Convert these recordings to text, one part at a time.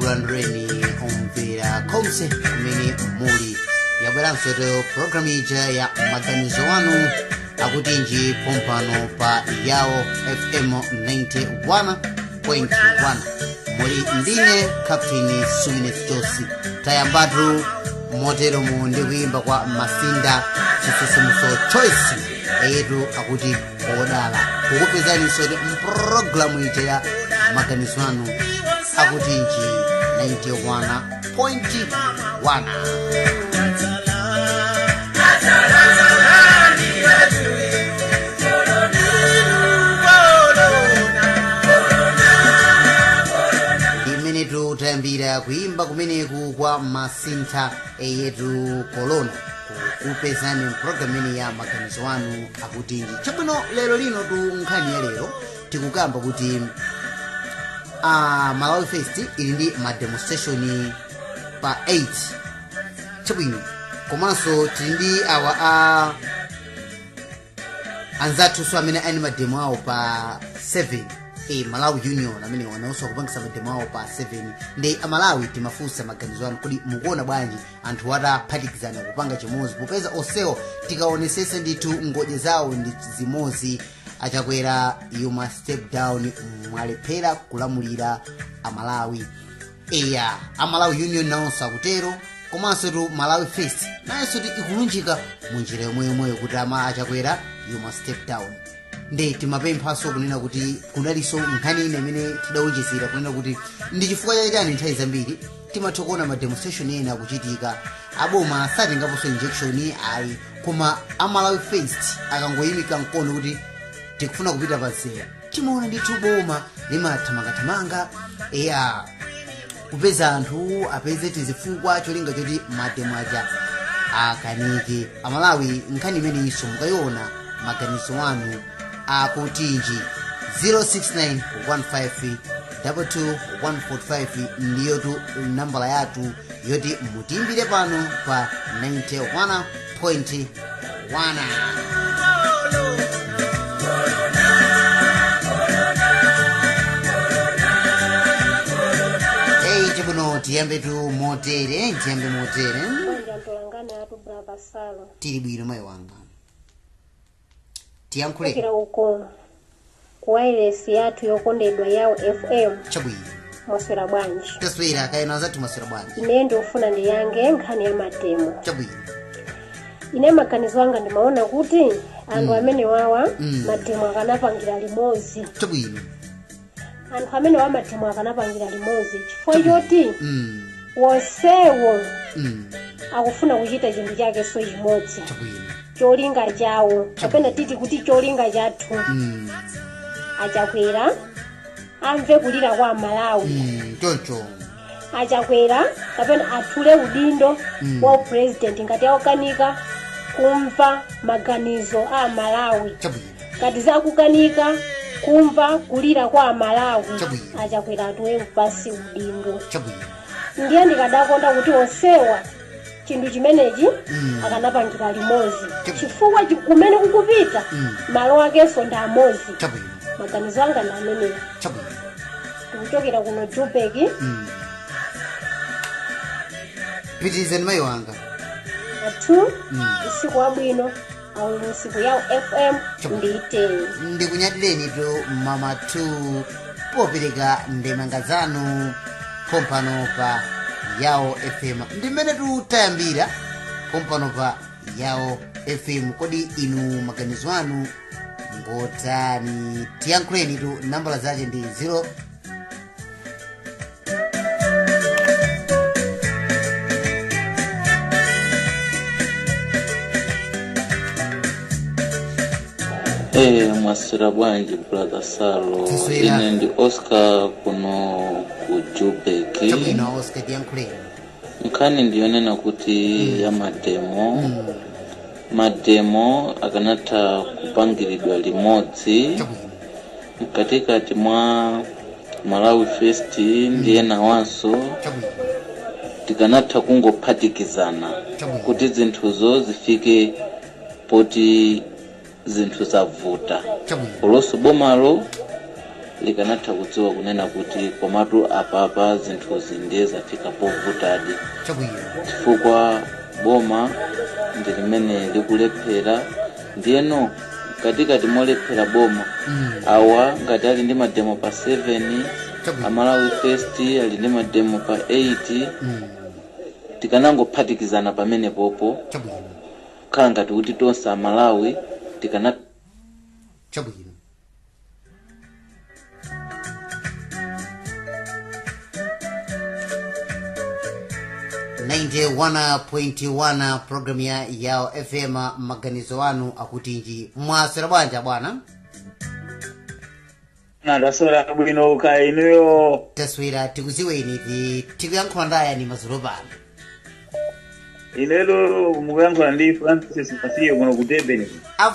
tikulanduleni omvera konse kumene muli. Yabweranso to programu ija ya maganizo anu akutinji pompano pa Yawo FM 91.1. Muli ndine Captain Sumineth Josi. Tayambatu motero mu ndi kuimba kwa Masinda Chisesemuso Choice etu akuti odala kukupezani sote mpulogalamu ija ya maganizo anu akutinji 91.1. Tayambira kuimba kumeneku kwa Masintha yetu Kolona kupezani programu ya maganizo anu akutinji. Chabwino lero lino tu nkhani ya lero tikukamba kuti Malawi Fest ili ndi ma demonstration pa 8. Chabwino komanso tili ndi awa anzathu so amene ali mademo awo pa 7. Malawi Union amene wanaosa kupangisa mademo awo pa 7 ndi Malawi timafunsa maganizo anu kuti mukuona bwanji anthu ataphatikizana kupanga chimozi popeza osewo tikaonesesa ndithu ngodye zawo ndi zimozi achakwera you must step down mwalephera kulamulira Malawi. Malawi Union naonso akutero komanso tu Malawi Fest nayenso ikulunjika munjira yomweyo kuti achakwera you must step down. Ndi timapemphaso kunena kuti kunaliso nkhani ine imene tidawonjezera kunena kuti ndi chifukwa chani nthawi zambiri timathokoona ma demonstration ena akuchitika aboma asatengaponso injection ayi koma Malawi Fest akangoyimika mkono kuti tikufuna kupita pansewa timaona ndithu boma limathamangathamanga kupeza anthu apeze tizifukwa cholinga choti mademo aja akanike. Malawi nkhani imene iso mukayiona maganizo anu akutinji 06915222145 ndiyo tu nambala yatu yoti mutimbire pano pa 91.1. Chibuno tiyambe tu motere tili bwino mayi wanga tiyankhule kira uko wireless yathu yokondedwa Yawo FM. Chabwino Mwaswera bwanji taswera kayena zatu mwaswera bwanji ine ndofuna ndiyange nkhani ya mademo. Chabwino ine maganizo anga ndimaona kuti anthu amene wawa mademo akanapangira limozi. Chabwino anthu amene wa mademo akanapangira limozi chifukwa choti wonsewo akufuna kuchita chinthu chake so chimodzi. Chabwino cholinga chawo kapena titi kuti cholinga chathu achakwera amve kulira kwa Malawi choncho achakwera kapena athule udindo wa president ngati akukanika kumva maganizo a Malawi. Chabwino ngati zakukanika kumva kulira kwa Malawi Chabwino achakwera atuwe kupasi udindo. Chabwino ndiye ndikadakonda kuti onsewa chinthu chimenechi akanapangira limozi chifukwa kumene kukupita malo akenso ndi amozi. Chabwino maganizo anga ndi amenewa. Chabwino tikuchokera kuno Joburg. pitizeni mayi wanga athu usiku wabwino auli usiku Yawo FM ndiyiteni ndikunyadireni tu mama tu popereka ndemanga zanu pompano pa Yawo FM ndimene tayambira pompano pa Yawo FM. Kodi inu maganizo anu ngotani? Tiyankhuleni tu nambala zake ndi 0 Mwaswera bwanji brother Salo. Ine ndi Oscar kuno ku Joburg. Chabwino Oscar tiyankhuleni. Nkhani ndiyonena kuti ya mademo akanatha kupangiridwa limodzi mkatikati mwa Malawi Fest ndiye nawanso tikanatha kungophatikizana kuti zinthuzo zifike poti zinthu zavuta. Oloso bomalo likanatha kudziwa kunena kuti komatu apapa zinthuzi ndiye zafika povutadi chifukwa boma ndi limene likulephera ndiyeno katikati molephera boma awa ngati ali ndi mademo pa 7 Amalawi First ali ndi mademo pa 8 tikanangophatikizana pamene popo khala ngati kuti tonse Amalawi tikana chabwino 91.1 program ya Yao FM maganizo wanu akutinji mwasera bwanja bwana ndasora bwino kainiyo taswira tikuziweni tikuyankhula ndaya ni mazulu pano inelo mukuyankhula ndi Francis Masiye kuno kutebeni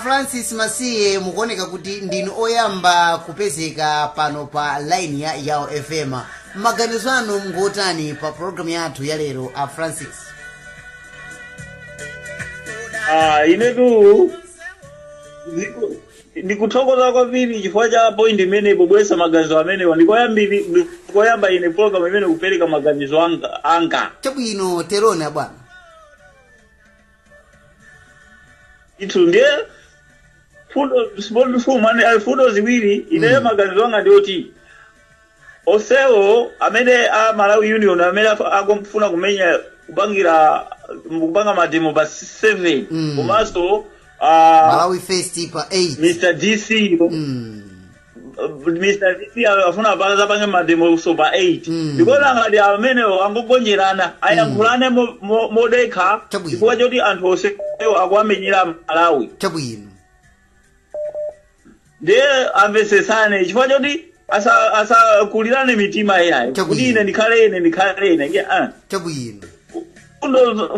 Francis Masiye mukuoneka kuti ndinu oyamba kupezeka pano pa line ya Yao FM maganizo anu ngotani pa program yathu ya lero Francis inetu ndikuthokoza kwambiri chifukwa cha point imene pobwesa maganizo amene ndikoyamba ine program imene kupereka maganizo anga chabwino terona bwana itu ndiye fundo ziwiri ine maganizo anga ndioti osewo amene a Malawi Union amene akufuna kumenya kupanga mademo pa 7 komanso Malawi First pa 8 Mr. DC Mr. DC afuna panga mademo so pa 8 because ngati amene angogonjerana ayankhulane modekha chifukwa choti anthu osewo akuamenyera Malawi chabwino ndiye amvesesane chifukwa choti asa kulirane mitima yayo kuti ine ndikhale chabwino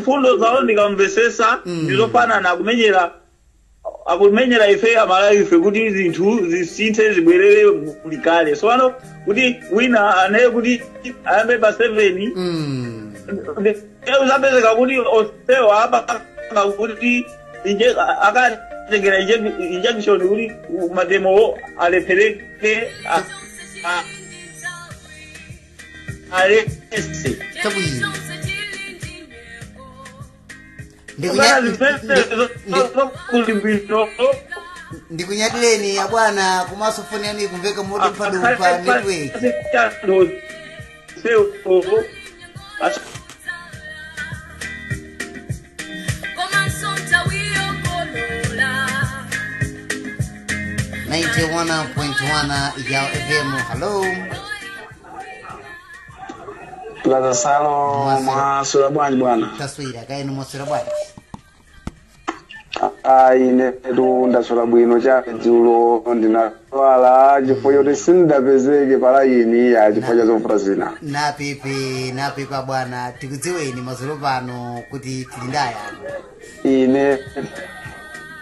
fundo zawo ndikamvesesa ndizofanana akumenyera ife Amalawi ife kuti zinthu zisinthe zibwerere kulikale so ano kuti wina anaye kuti ayambe pa 7 uzapezeka kuti osewo apa kuti akatengera injection kuti mademo alephereke alese chabwino ndikunyadireni ya bwana kumaso foni yani kumveka moto padupa network Yao FM hello Plaza Salo mwasura bwanji bwana taswira kaini mwasura bwanji ine ndasula bwino cha dzulo ndinatwala chifukwa choti sindapezeke pala ini ya chifukwa cha zovuta zina napepe bwana tikudziweni mazulu pano kuti tilindaya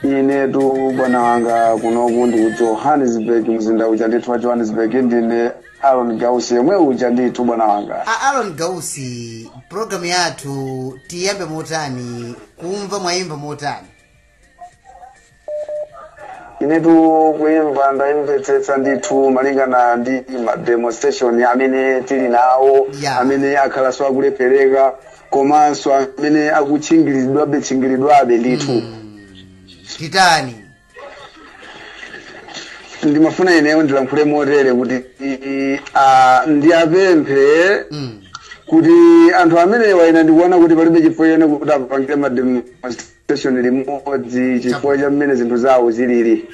ine tu bwana wanga kunoku ndi Johannesburg mzinda uja ndithu wa Johannesburg ndine Aaron Gausi yemwe uja ndithu bwana wanga Aaron Gausi program yathu tiyambe motani kumva mwayimba motani inetu kuimba ndaimvetsetsa ndithu malingana ndi demonstration amene tili nawo amene akhalanso akulephereka komanso amene akuchingiridwabe ndithu titani ndimafuna ineyo ndilankhule motere kuti ndiyapemphe kuti anthu amene waina ndikuona kuti palibe chifukwa chene kuti apangire mademonstration limodzi chifukwa cha mmene zinthu zawo zilili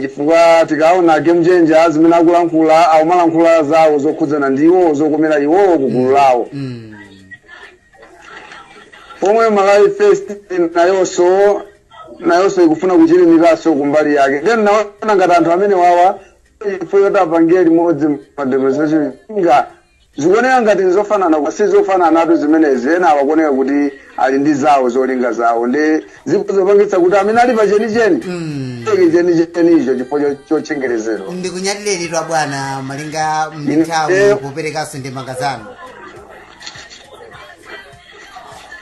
chifukwa tikaona game changer zimene akulankhula akumalankhula zawo zokhudzana ndiwo zokomera iwowo kugulu lawo pomwe Malawi First nayonso ikufuna kuchilimikaso kumbali yake then naona ngati anthu amene wawa chifukwa choti apangire limodzi mademonstration zikuoneka ngati nzofanana kwa sizofanana nato zimenezi ena awakuoneka kuti ali ndi zawo zolinga zawo ndi zikuzopangitsa kuti amene ali pa chenicheni chenicho chifukwa chochengerezero ndikunyatireni twa bwana malinga mmithawi kuperekaso ndemanga zanu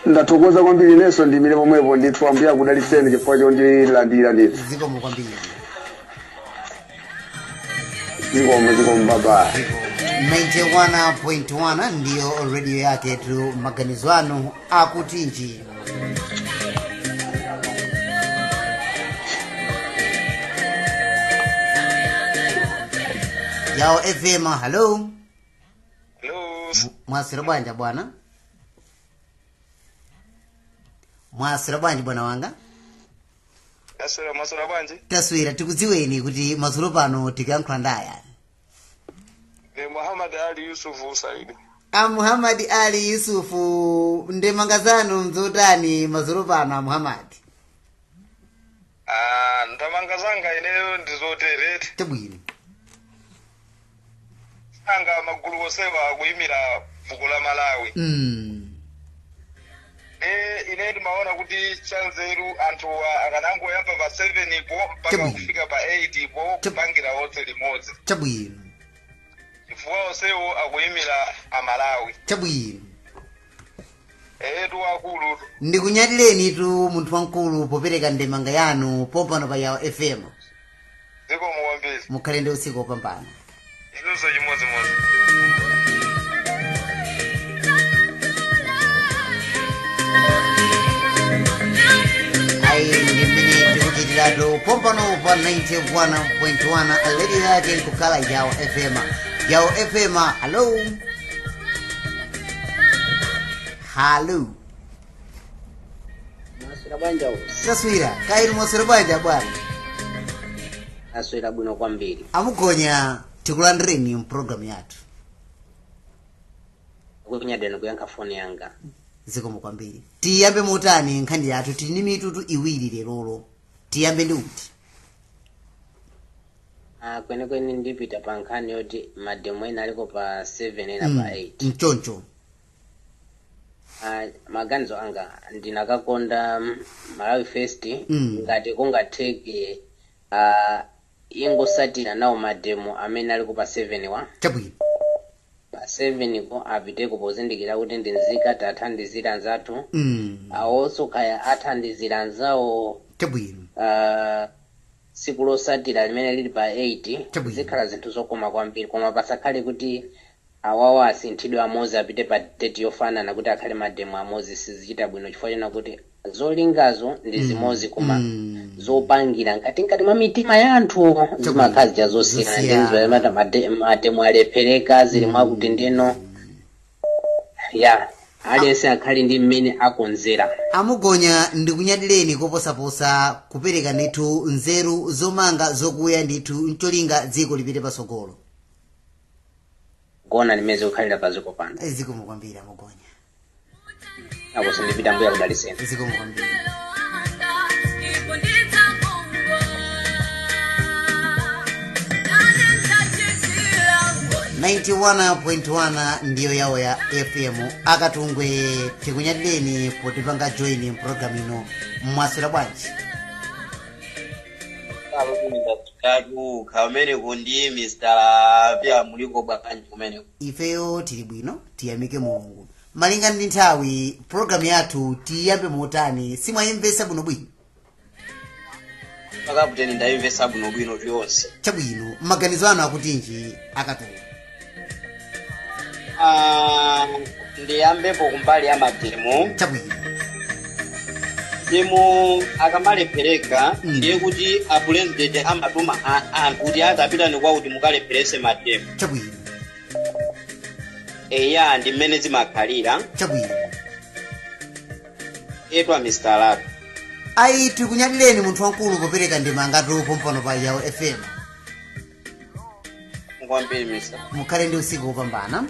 ndathokoza kwambiri inenso ndimire pomwepo ndithu ambuya kudalitseni chifukwa chondilandira ndithu zikomo kwambiri zikomo baba 91.1 ndiyo radio yake tu maganizwano akutinji Yao FM. Hello. Mwasira bwanja bwana. Mwasira bwanja bwana wanga. Mwasira bwanja. Taswira tikuziweni kuti mazuro pano tikayankhula ndaya. Muhammad Ali Yusufu Saidi. Muhammad Ali Yusufu ndemangazano mzotani mazuro pano Muhammad. Ndamangazanga ineyo ndizoterete. Tabwino. Anga magulu osewa kuyimira fuko la Malawi. Ine ndimaona kuti chanzeru anthu akanango yamba pa 7 ipo mpaka kufika pa 8 ipo kupangira onse limodzi. Chabwino. Chifukwa osewo akuyimira Amalawi. Chabwino. Tu akulu. Ndikunyatireni tu munthu wankulu popereka ndemanga yanu pompano pa Yao FM. Ziko muwambezi. Mukhale ndi usiku opambana. Inuso chimodzi. Ndimene tikuchitiratu pompano pa 91.1 radio yake kukhala Yao FM. Yao FM. Hello. Hello. Mwasira bwanja usi. Taswira kairi mwasira bwanja bwana. Taswira bwino kwambiri. Amugonya tikulandireni program yathu. Kunyadena kuyankha phone yanga. Zikomo kwambiri. Tiyambe motani nkhani yathu tini mitutu iwiri lerolo. Tiyambe ndi uti. Kwenikweni ndipita pa nkhani yoti mademo ena aliko pa 7 ena pa 8. Mchoncho. Maganizo anga ndinakakonda Malawi Fest ngati kungatheke ingosatira nawo mademo amene aliko pa 7 wa. Chabwino. Pa 7 ko apiteko pozindikira kuti ndinzika tathandizira anzathu. Awonso kaya athandizira anzawo. Chabwino. Siku losatira limene lili pa 8 zikhala zinthu zokoma kwambiri koma pasakhale kuti awawa asinthidwe amozi apite pa date yofanana kuti akhale mademo amozi sizichita bwino chifukwa chena kuti zolingazo ndi zimozi koma zopangira nkati mwa mitima ya anthu zimakhazi chazosiyana ndizimata mademo alephereka zili mwakuti ndino ya aliyense akhali ndi mmene akonzera. Amugonya ndikunyatireni koposaposa kupereka ndithu nzeru zomanga zokuya ndithu ncholinga dziko lipite pasogolo. Gona limeze kukhalira paziko pano. Zikomo kwambiri Amugonya. Ako sindipita mbuya kudaliseni. Zikomo kwambiri. 91.1 ndiyo yawo ya FM. Akatungwe tikunyatireni potipanga join program ino. Mwasira bwanji. Kadu kamene kundi Mr. Pia muliko bwanji kumene. Ifeyo tili bwino tiyamike Mulungu. Malinga ndi nthawi program yathu tiyambe motani simwayimvesa bwino bwino. Pakaputeni ndayimvesa bwino bwino yonse. Chabwino maganizo anu akutinji akatunga. Ndiyambepo kumbali ya mademo. Chabwino. Demo akamalepereka ndiye kuti a president amatuma anthu kuti azapita ni kwa kuti mukaleperese mademo. Chabwino. Eya ndi mmene zimakhalira. Chabwino. Etwa Mr. Lab. Ayi tikunyatireni munthu wankulu popereka ndemanga pompano pa Yao FM. Ngwambiri Mr. Mukhale ndi usiku opambana.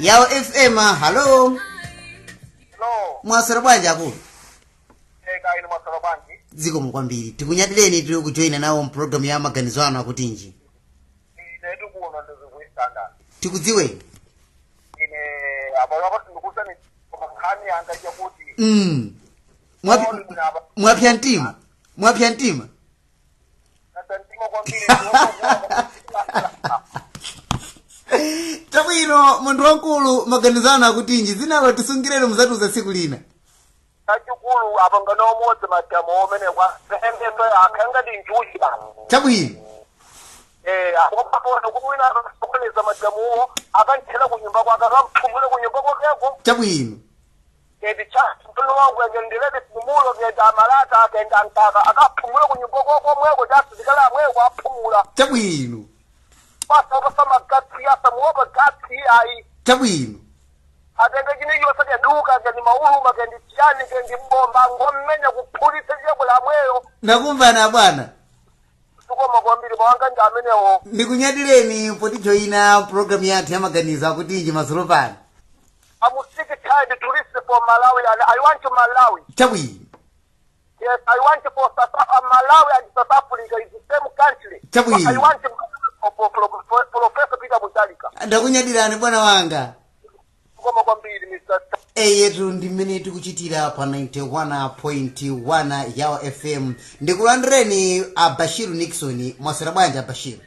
Yao FM. Hello. Hello. Mwasira bwanji akulu. Ine mwasira bwanji. Zikomo kwambiri. Tikunyatireni tiri kujoina nawo program ya maganizo anu akutinji. Ine ndikuona ndizikuistanda. Tikudziweni. Ine abawa ndikukusani kumakhani anga yakuti. Mwapya ntima. Mwapya ntima. Natantima kwambiri. Chabwino munthu wankulu maganizo anu akutinji zinalo tisungireni muzatuza tsiku lina. Tachikulu apangano omodzi matamo omene kwa embeso akanga ndi njuchi bano. Chabwino. akapapona kuti wina akasokoneza madzamuwo akanthera kunyumba kwake akampumule kunyumba kwakeko chabwino kedi mtono wangu yajendelete simulo kedi amalata akenda ntaka akapumule kunyumba kwako jasidikala mweko apumula chabwino pasa ukasama gati yasa muopa gati ai chabwino atenge chini yose duka kendi mauluma kendi chani kendi mbomba ngommenya kupulisa jeko la mweyo nakumva na bwana tukoma kwambiri bawanga njamenewo ndikunyadireni poti joina program yathu yamaganizo akuti iji masoro pano I'm sick tired tourist for Malawi and I want to Malawi. Chabwino. Yes, I want for Malawi and South Africa is the same country. Chabwino. I want for Professor Peter Mutalika. Ndakunyadirani bwana wanga. Tukoma kwambiri Mr. Yetu ndimene tikuchitira pa 91.1 Yawo FM. Ndikulandireni Bashiru Nixon mwasera bwanja Bashiru.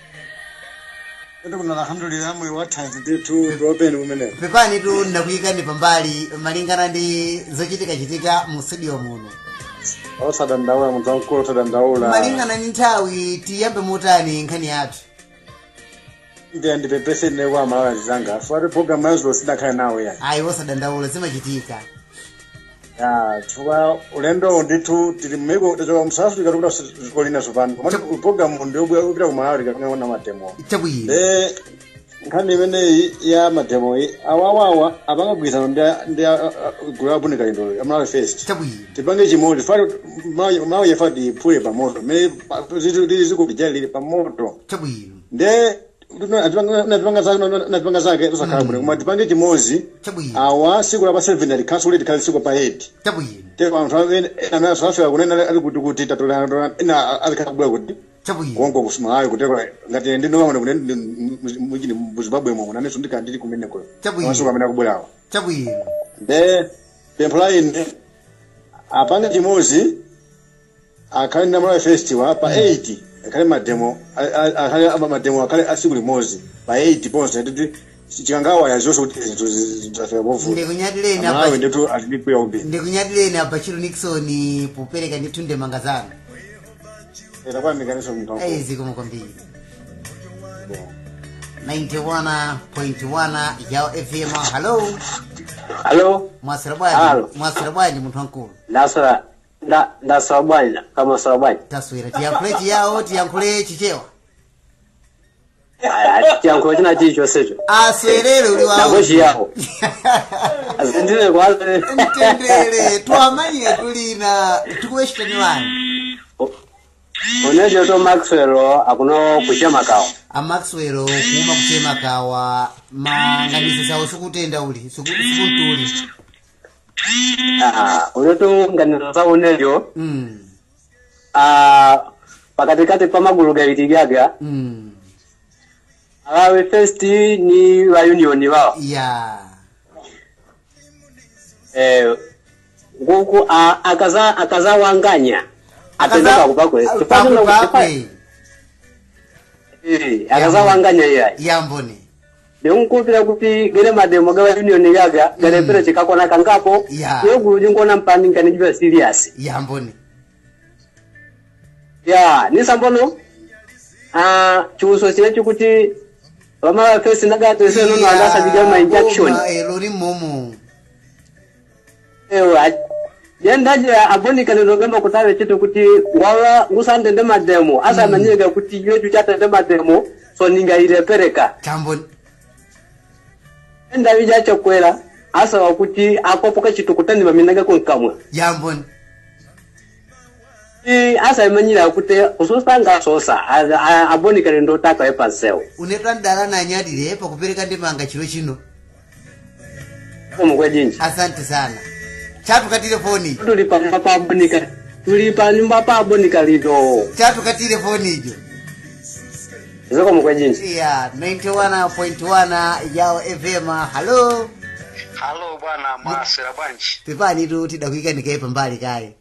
Alhamdulillah mwe wathanzi ndithu ndopeni kumene. Pepani tu ndakuyikani pambali malingana ndi zochitika mu studio muno. Osadandaula muzankulo osadandaula. Malingana ni nthawi tiyambe motani nkhani yathu. Ndiye ndipepese ne kwa Malawi zanga. Fuati program yazo sidakhala nawe ya. Ayi osadandaula zimachitika. Ya, chwa ulendo ndithu tili mmeko tachoka mu South Africa tukuta zikolina sopano. Komati program ndio upita ku Malawi kana matemo. Chabwino. Nkhani imene ya matemo awawawa abangagwirizana ndi gulu abunika lindo Malawi First. Chabwino. Tipange chimodzi fali Malawi yafadi phule pamoto mene zikubijali pamoto. Chabwino. Nde napanga zake tusakhala bwino koma tipange chimodzi awa siku la pa 7 alikhansule tikhale siku pa 8 chabwino te anthu ena South kunena ali kuti tatolana ina alikhala bwino kuti chabwino kongo kusumalayo kuteka ngati ndinoona kuti mujini muzimbabwe momwe naneso ndikandili kumeneko chabwino maso kamene akubwerawo chabwino nde pempline apanga chimodzi akhale na Malawi Festival pa 8 akale mademo akale asiku limodzi pa 8 ponse nditi chikangawa yazonse kuti zafika bovu ndikunyadireni Malawi ndithu atilipe ombi ndikunyadireni Bashiru Nixon popereka ndithu ndemanga zanu kwamikaniso mtongo zikomo kwambiri 91.1 Yawo FM. Hello mwasira bwanji munthu wankulu ndasaba bwanji kama saba bwanji taswira tiyankhule chiyawo tiyankhule chichewa tiyankhule china chicho secho aswerere uli wawo nako chiyawo azindire kwaze ntendere twamanye tulina tikuweshitani wani unejo to Maxwell akuno kuchema kawa Maxwell kuma kuchema kawa manganizo sawo sikutenda uli sikuntuli uneto nganizo sawo nejo pakatikati pa magulu gabitigaga Malawi First ni wa union wao nguku akaza wanganya atendeka kupakwe akaza wanganya yambone Leungupira kuti gere mademo ga union yaga gare pere chikakona kangapo yogulu jingona mpaninga nijiba serious yambone nisambono chuso chile kuti Malawi First nagato seno no andasa digama injection lori momo yendaje abonika nirogamba kutawe chitu kuti wala ngusande ndema demo asa manyega kuti yetu chata ndema demo so ninga irepereka tamboni enda wija chokwera asa wakuti akopoka chitu kutani maminaga konkamwe yamboni asa imanyira kuti usostanga sosa abonika ndo taka epasewo unetandala na nyadire pa kupereka ndemanga chiro chino omugwejinji asante sana chatuka telefoni tulipa nyumba pa abonika lido chatuka telefoni hiyo zoko mkwejinji 91.1 Yawo FM. Hello bwana mwasira bwanji pepani tu tidakuika nikaipa mbali kaye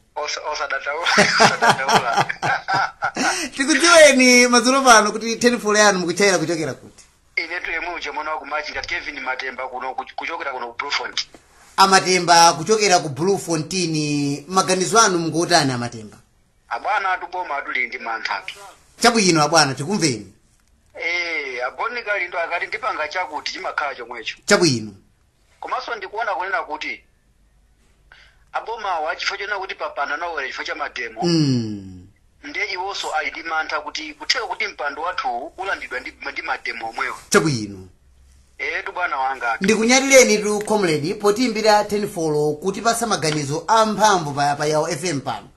osadataula tikudziweni madzulo pano kuti tenifolo yanu mukuchaira kuchokera kuti inetu yemuje mwana wakumachinga Kevin Matemba kuno kuchokera kuno Bluefontein Amatemba kuchokera ku Bluefontein. Maganizo anu mukutani Amatemba? Abwana atuboma atuli ndi manthatu. Chabwino abwana tikumveni. Abonika lindo akati ndipanga chakuti chimakhala chomwecho. Chabwino. Komanso ndikuona kunena kuti abomawa chifukwa chona kuti papana nawera chifukwa cha mademo. Ndiye iwonso alidimantha kuti kutheka kuti mpando wathu ulandidwa ndi mademo omwewo. Chabwino. Tu bwana wanga. Ndikunyalireni tu comrade potimbira 10 kuti pasa maganizo amphamvu pa Yawo FM pano.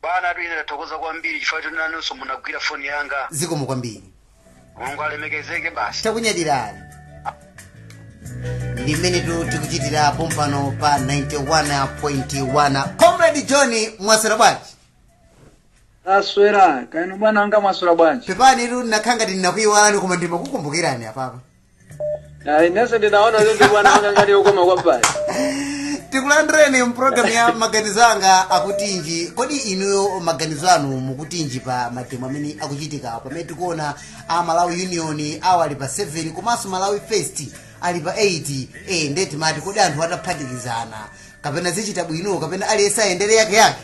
Bana tu ine ndathokoza kwambiri chifukwa chona nanso munagwira foni yanga. Zikomo kwambiri. Mulungu alemekezeke basi. Takunyadirani. Ndi mmene tikuchitira pompano pa 91.1. Comrade John mwaswera bwanji? Aswera, kaino bwana anga mwaswera bwanji? Pepani tu nakhangati ndinakuyiwalani koma ndimakukumbukirani apapa. Inese ndinaona leo bwana anga ngati ukoma kwambali. Tikulandireni mprogram ya maganizo anga akutinji. Kodi inuyo maganizo anu mukutinji pa matemo amene akuchitika pamene tikuona Malawi Union awali pa 7 komanso Malawi First ali pa 8. Ndeti mati kodi anthu ataphatikizana kapena zichita bwino kapena aliyesa aendere yake.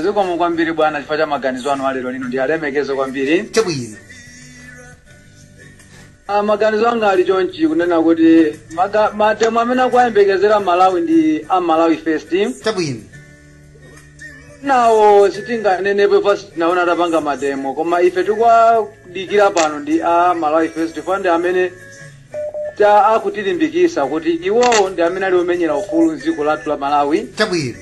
Zikomo kwambiri bwana chifukwa cha maganizo anu alero lino ndi alemekezo kwambiri. Chabwino. Maganizo anga ali chonchi kunena kuti matemo amene akuyembekezera Malawi ndi Malawi First. Chabwino. Nawo sitinganenepo fasi tinaona atapanga matemo koma ife tikwadikira pano ndi Malawi First fund amene akutilimbikisa kuti iwowo ndi amene ali omenyera ufulu mdziko lathu la Malawi. Chabwino.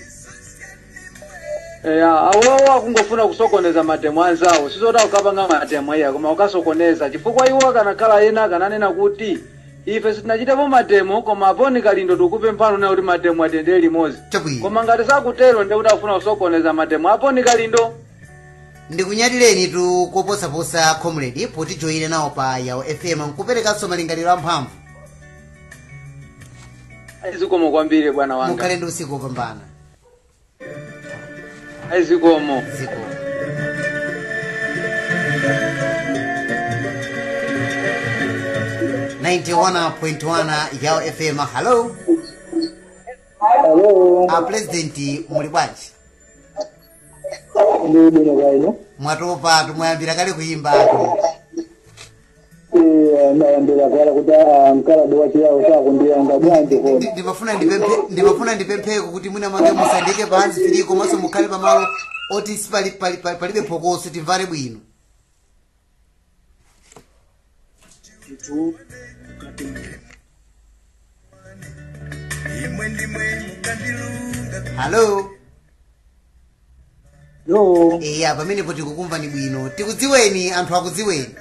Awowo akungofuna kusokoneza matemo anzawo sizota ukapanga matemo iya koma ukasokoneza chifukwa iwo akanakhala ena akananena kuti ife sitinachitepo matemo koma Abonika lindo tikupe mpano na kuti matemo atendere limodzi. Koma ngati sakutero ndi kuti afuna kusokoneza matemo Abonika lindo. Ndikunyatireni tu koposaposa comrade poti joyine nawo pa Yawo FM nkuperekanso malingaliro amphamvu. Zikomo kwambiri bwana wanga. Mukhale ndi usiku opambana. Zikomo. 91.1 Yawo FM. Hello. President muli bwanji? Mwatopa tumwayambira kale kuyimba ako. Ndayambira kale kuti mkala do wachiyawo chako ndiyanga bwanji kodi. Ndimafuna ndipempheko kuti mwina mange musandike pansi fili komanso mukhale pamalo oti palibe phokoso timvale bwino. Hello. Yo. Pamene poti kukumva ni bwino. Tikudziweni anthu akudziweni.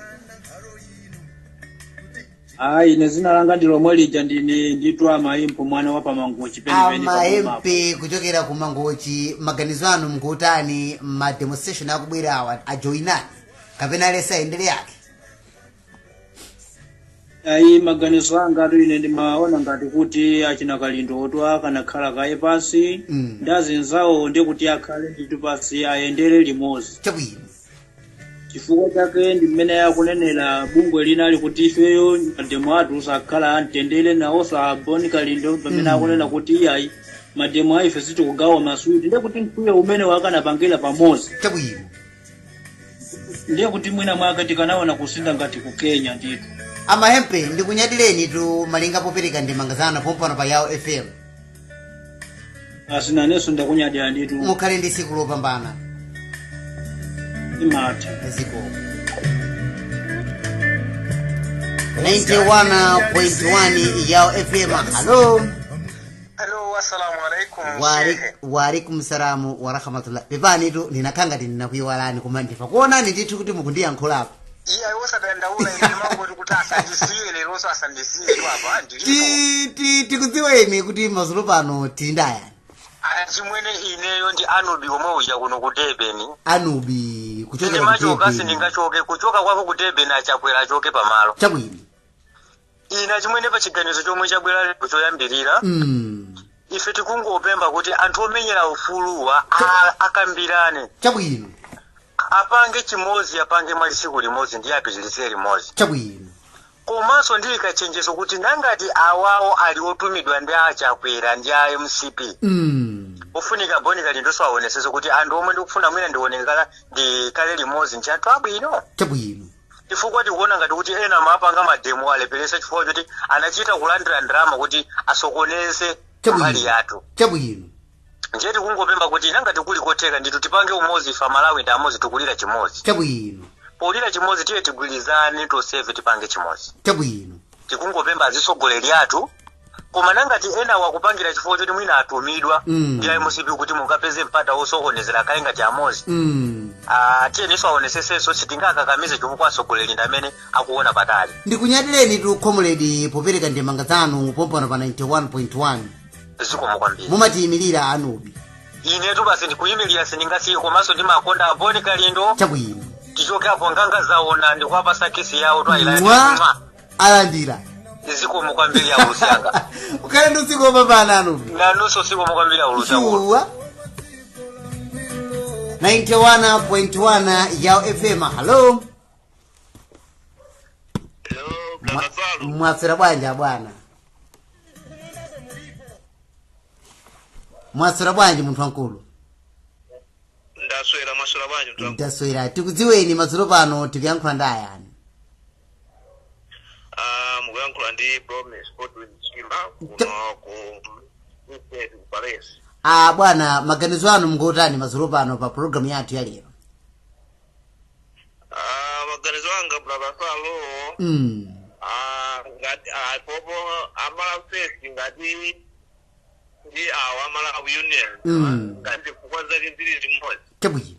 Ine zina langa ndilo mwelija nditwa Maimpo mwana wa Pamangochi penipeni. Maimpe kuchokera ku Mangochi. Maganizo anu mkutani ma demonstration akubwera awa ajoinani kapena alesa endele yake. Maganizo anga ine ndimaona ngati kuti achina Kalindo otwa kanakhala kaye pasi ndazinzawo ndi kuti akhale nditu pasi ayendere limodzi. Chabwino. Chifukwa chake ndi mmene yakunenera bungwe lina ali kuti ifeyo mademo athu usakhala antendere nawo Abonika lindo pamene akunena kuti iyayi mademo a ife sitikugawa masuti ndiye kuti mkwiyo umene wakanapangira pamodzi. Chabwino. Ndiye kuti mwina mwake tikanaona kusinda ngati ku Kenya ndithu. Amahempe ndikunyatireni tu malinga popereka ndimangazana pompano pa Yawo FM. Asinaneso ndakunyadira ndithu. Mukhale ndi tsiku lopambana. Imati. Ziko. 91.1 Yawo FM. Hello. Hello, assalamu alaikum. Wa alaikum salamu wa rahmatullah. Pepani tu ninakangati ninakuyiwalani koma ndifa kuonani ndithu kuti mukundiyankhulapo. Iya wosadandaula ine mango kuti asandisiye lero asandisiye hapa ndilipo. Tikudziweni kuti mazulo pano tindaya. Chimwene ineyo ndi Anubi omwe uja kuno ku Durban. Anubi kuchokera ku Durban. Kasi ndingachoke kuchoka kwako ku Durban achakwera achoke pamalo. Chabwino. Ina chimwene pa chiganizo chomwe chabwera lero choyambirira. Ife tikungopemba kuti anthu omenyera ufuluwa akambirane. Chabwino. Apange chimozi apange mali siku limodzi ndi apitirize limodzi. Chabwino. Komanso ndili kachenjezo kuti nangati awawo ali otumidwa ndi achakwera ndi a MCP. ufunika boni kali ndoso aonesezo kuti anthu omwe ndikufuna mwina ndionekala ndikale limodzi ntchito abwino chabwino chifukwa tikuona ngati kuti ena mapanga mademo aleperesa chifukwa choti anachita kulandira ndalama kuti asokoneze mbali yathu chabwino njeti kungopemba kuti nangati kuli kotheka nditu tipange umodzi ifa Malawi ndi amodzi tikulira chimodzi chabwino polira chimodzi tiye tigwirizane toseve tipange chimodzi chabwino tikungopemba azisogoleri athu koma nangati ena wakupangira chifukwa choti mwina atumidwa ndi ayimusipi kuti mukapeze mpata osokonezera kale ngati amodzi tiyeniso aonesesenso sitingakakamize chifukwa asogoleri ndi amene akuona patali ndikunyadireni tu comrade popereka ndemanga zanu pompano pa 91.1 zikomo kwambiri mumatiyimirira anubi inetu basi ndikuyimirira sindingasiye komanso ndimakonda aboni kalindo chabwino tichoke apo nganga zaona ndikuwapasa kesi yawo twayilaima alandira zikomo kwambiri ya ulusanga ukale nduzikomo pana anubi nanunso zikomo kwambiri ya ulusanga 91.1 ya FM. Hello. Mwasira bwanja bwana. Mwasira bwanja muntu wankulu. Ndaswera mwasira bwanja muntu wankulu. Ndaswera tikudziweni mazuro pano tikuyankhula ndayani. Muyankhula ndi Promise Godwin Chimba kuno ku Paris. Bwana maganizo anu mngotani mazuro pano pa program yathu ya lero. Maganizo anga brother Salo. Ngati popo amala face ngati ndi amala union. Ngati kukwaza kizili zimozi. Chabwino.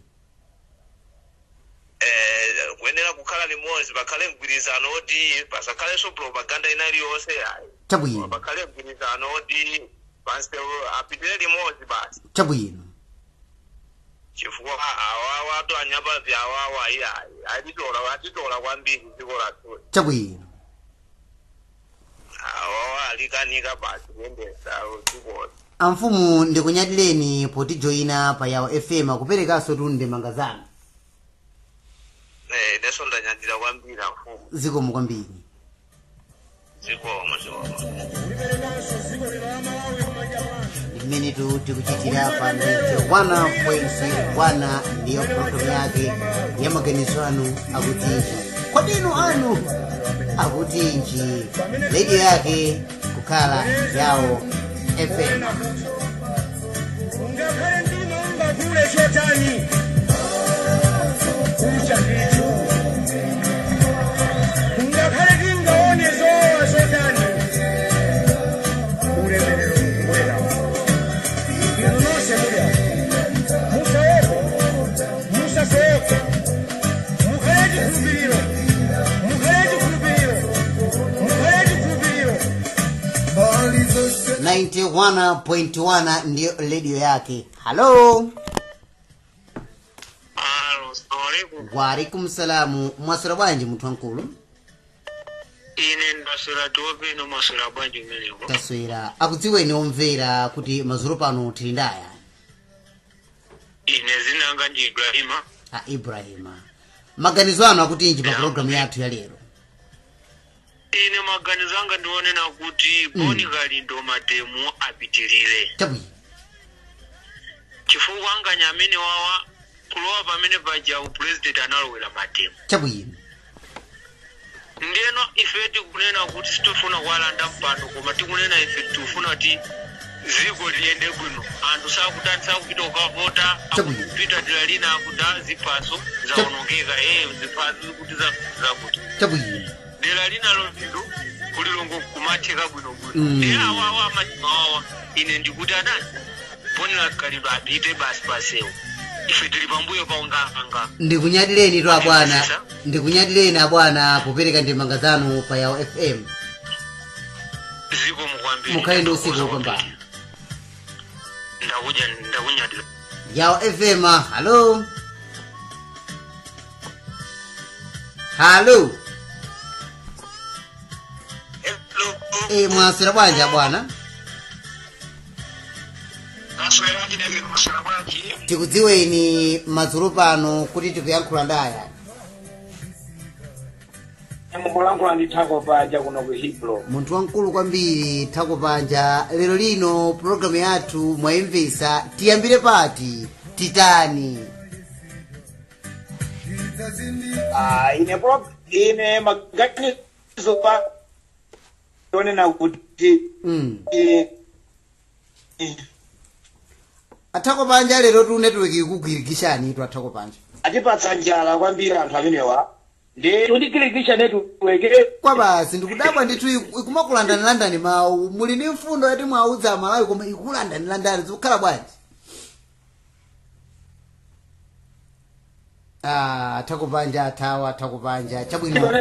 Kuenera kukhala limodzi bakhale mgwirizano oti pasakhale so propaganda inali yonse ayi. Chabwino. Bakhale mgwirizano oti basi apitire limodzi basi. Chabwino. Chifukwa awa watu anyapa vya awa ayi atitola kwambiri dziko lathu. Chabwino. Awa alikanika basi kuyendesa dziko. Amfumu ndikunyadireni poti joina pa Yawo FM kuperekaso tunde mangazana. Deso ndanyadira kwambiri amfumu. Zikomo kwambiri. Zikomo. Minitu tikuchitira pa 1.1 ndiyo program yake ya maganizo anu akutinji. Kwa dinu anu akutinji. Radio yake kukala Yawo FM. .1 ndio radio yake. Hello. Wa alaikum salamu. Mwasira bwanji mtu wankulu. Ine ndaswera tope no mwasira bwanji mmeneko. Taswera. Akudziweni omvera kuti mazuro pano tili ndaya. Ine zinanga ndi Ibrahima. Ibrahima. Maganizo anu akutinji pa program yathu ya lero. Ine maganizo anga ndione na kuti boni kalindo mademu apitilire. Chabwino. Chifukwa anga nyamene wawa kulowa pamene paja president analowera mademu. Chabwino. Ndeno ife tikunena kuti sitofuna kuwalanda mpando koma tikunena ife tikufuna kuti ziko liyende bwino. Anthu sakutantsa kupita ukavota akupita tilalina akuta zipaso zaonongeka zipaso kuti zakuti. Chabwino. Dela linalo vindu kulilongo kumatheka bwino bwino. Awa machimawa ine ndikuti anani poni lakalindo apite basi pasewo. Ife tili pambuyo paunganga. Ndikunyadireni tu abwana. Ndikunyadireni abwana popereka ndemanga zanu pa Yawo FM. Ziko mukwambiri. Mukhale usiku wopambana. Ndakunyadira. Yawo FM. Hello. Hello. Mwasira bwanja bwana. Tikudziweni mazuro pano kuti tikuyankhula ndaya. mukulankhula ndi Thako Panja kuno ku Hiplo. Munthu wankulu kwambiri Thako Panja. Lero lino programu yathu mwayimvesa, tiyambire pati titani. Ine maganizo pa yonena kuti Thako Panja lero tu network ikugwirikishani tu Thako Panja. Atipatsa njala kwambiri anthu amenewa. Ndi tundikirikisha network kwa basi ndikudabwa ndithu ikumakulandanirandani mawu muli ndi mfundo yati mwauza Malawi koma ikulandanirandani zikukhala bwanji? Thako Panja athawa Thako Panja chabwino.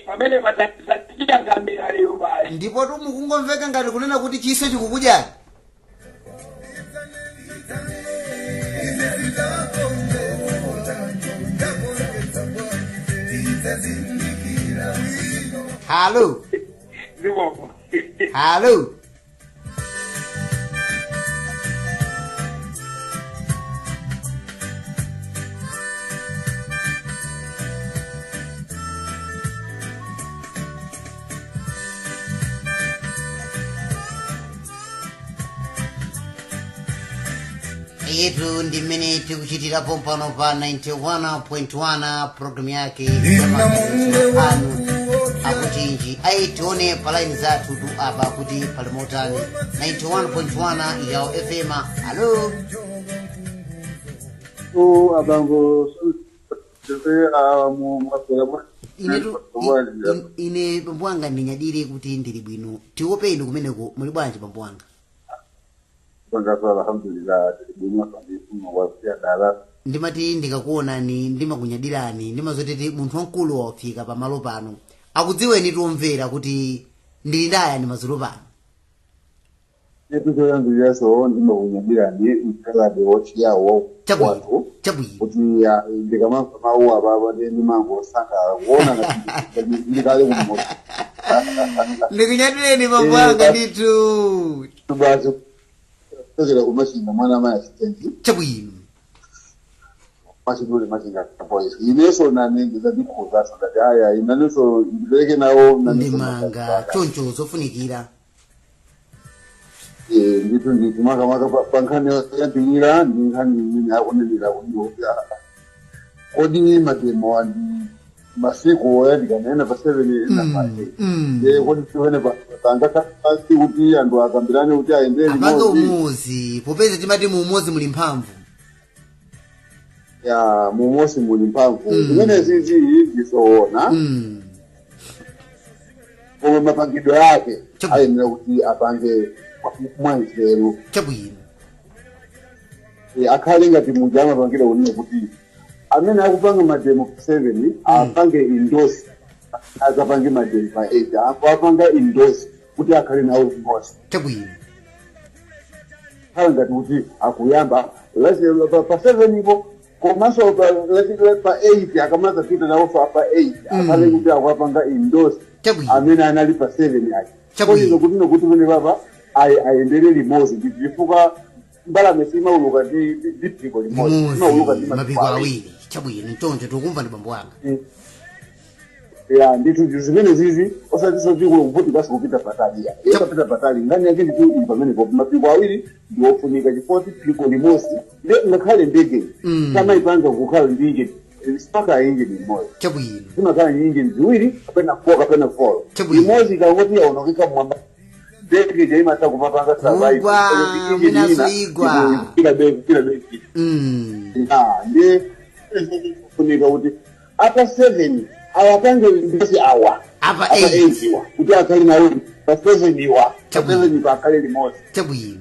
Pamene patachiyangambira lero bali. Ndipo tu mukungomveka ngati kunena kuti chiso chikukudyani. Hello. Hello. Yetu ndi mmene tikuchitira pompano pa 91.1 programu yake anu akuchinji aitione palaini zathu tu apa kuti pali motani 91.1 ya FM. Hello. Abango ine bambwanga ndinyadire kuti ndili bwino. Tiopeni kumeneko muli bwanji bambwanga? Alhamdulillah ndimati ndikakuonani ndimakunyadirani ndimazoteti munthu wankulu wafika pamalo pano akudziweni tiomvera kuti ndili ndayani mazulu pano. Choyambiriranso ndimakunyadirani mkalade wochi yawo wanthu kuti ndikamamva mawu apapa ndimangosangalala kuona ndikale kummoja. Ndikunyadireni bambwanga ndithu. Basi tozera kumashinga mwana maya assistant chabwino mashidule mashinga boys ineso nani ndikhuza sadati aya inaneso ndileke nawo ndimanga choncho zofunikira nditu ndikumaka pankhani yandiyira ndinkhani mini akunenera kunyoya kodi mademo andi masiku yandikanena pa 7 na 5 kodi tiwene tanga kasi kuti andu akambirane kuti aendele umuzi popeza timati mu umuzi muli mphamvu ya mu umuzi muli mphamvu zimene zizi ndizoona koma mapangidwe yake ayenera kuti apange mwanzeru chabwino akhale ngati munthu amapangidwa kunena kuti amene akupanga mademo 7 apange indosi azapange mademo pa 8 apanga indosi kuti akhale nawo indosi chabwino khala ngati kuti akuyamba pa 7 ipo komanso pa 8 akamaza pita nawo pa 8 akhale kuti akupanga indosi amene anali pa 7 ake chabwino kuti mene papa ayenderere limodzi ndifuka mbalame simauluka ndi phiko limodzi simauluka ndi mapiko awiri chabwino ntonje tokumva ndi bambo wanga ya nditu zimene zizi osatiso chikulo kuvuti basi kupita patali ya kupita patali ngani yake nditu pamene kwa mapiko awiri ndiofunika chifoti phiko limodzi ngakhale ndege kama ipanga kukhala ndi spaka engine limodzi chabwino zimakhala engine ziwiri kapena 4 limodzi ikangoti yaonokeka mwamba ndege jaima ta kupapanga survive kila beki ndiye kufunika kuti apa 7 awapange ndesi awa apa 8 wa kuti akhali nawo pa 7 wa 7 pa akhali limodzi chabwino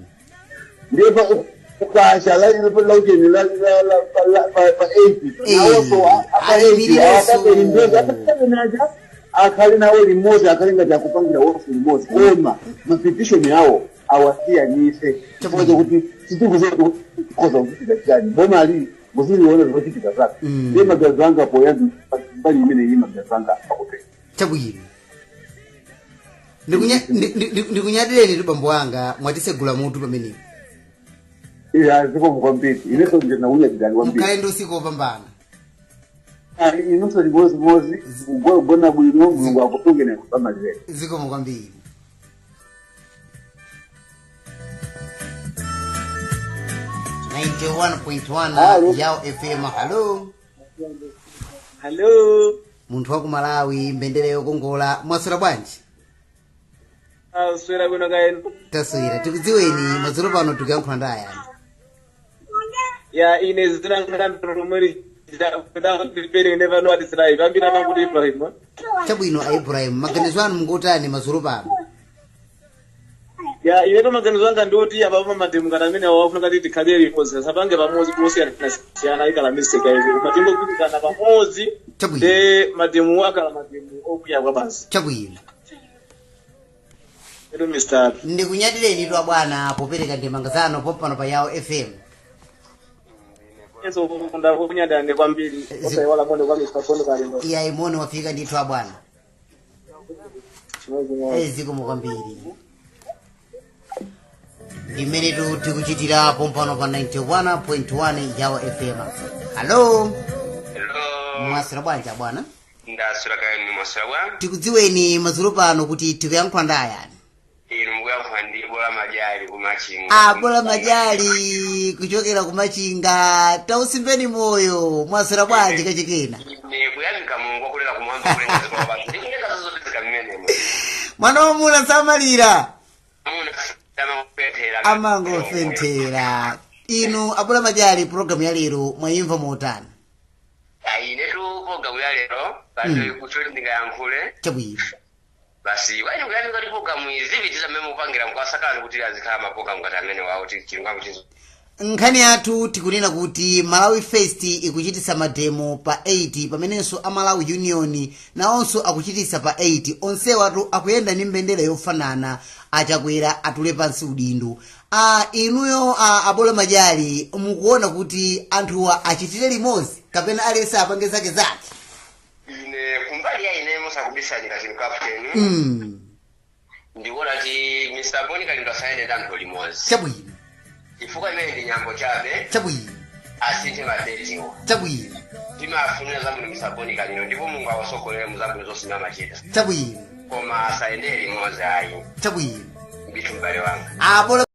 ndiye pa ukasha la laujeni la pa 8 nawo so apa 8 awapange ndesi apa 7 aja akhali nawo limodzi akhali ngati akupangira wofu limodzi koma mapetition yawo awasiyanise chifukwa kuti situkuzoto koza kuchitika chani mbona ali muziliona zvochitika zake ndiye magazi anga poyandi mbali imene iyi magazi anga akupeka chabwino ndikunyadireni tu bambo wanga mwatisegula mutu pamenepo ziko mkwambiri ineso ndinaunyadirani kwambiri mkaendo usikopambana inonso limodzi kugona bwino mulungu akupungene kusamalire zikomo kwambiri. Yao FM. Hello. Muntu wa ku Malawi mbendera yokongola mwaswera bwanji? Swera kuno kaeni. Taswira tikudziweni madzulo pano tikuyankhula ndi ayani. Ya ine zina ngamba rumuri da ndipere never know what is right. Ambira mangu Ibrahim. Chabwino a Ibrahim maganizo anu mungotani madzulo pano? Ya ineto maganizo anga ndoti ababa mademu kana amene wafuna kuti tikhalire limodzi sapange pamodzi kusiyana ikala mistake hivi matengo kuti kana pamodzi de mademu akala mademu okuya kwa basi chabwino ero Mr. Ndikunyadireni twa bwana popereka ndemanga zanu popano pa Yao FM. Eso kunda kunyadane kwambiri osaiwala mone kwa Mr. Kono kalindo iya imone wafika nditwa bwana zikomo kwambiri. Imene tikuchitira pompano pa 91.1 Yao FM. Hello. Mwaswera bwanji bwana? Ndaswera kaeni mwaswera bwana? Tikudziweni madzulo pano kuti tikuyankhula ndi ayani? Inu mukuyankhula ndi Bola Majali kumachinga. Bola Majali kuchokera kumachinga. Tausimbeni moyo. Mwaswera bwanji kachikena? Ne kuyamika Mulungu akulera kumwamba kulenga kwa basi. Ndikuyenda zozopezeka mmene. Mwana wa muna samalira. Amangofentera. Amangofentera. Inu Bola Majali program ya lero mwayimva motani? Inetu program ya lero bado kucholi ndingayankhule. Chabwino. Basi wali kuyani ngati program izi vitiza mmene mupangira mkwasakala kuti azikhala maprogram ngati amene wawo chilungamu chizo. Nkhani yathu tikunena kuti Malawi Fest ikuchitisa mademo pa 80 pamenenso Malawi Union naonso akuchitisa pa 80 onse watu akuyenda ndi mbendera yofanana achakwera atule pansi udindo. Inuyo Bola Majali mukuona kuti anthuwa achitire limodzi kapena aliyense apange zake zake? Ine kumbali ya ine musakubisanyira chinu captain. Ndiwona ti Mr. Boni kalindo asayene ndanthu limodzi. Chabwino. Chifukwa imene ndi nyambo chabe. Chabwino. Asinthe madetiwo. Chabwino. Timafunira zabwino Mr. Boni kalindo ndipo Mulungu awasokolere mu zabwino zonse amachita. Chabwino. Koma asayendere limodzi ayi. Chabwino. Bitu mbale wanga. Bola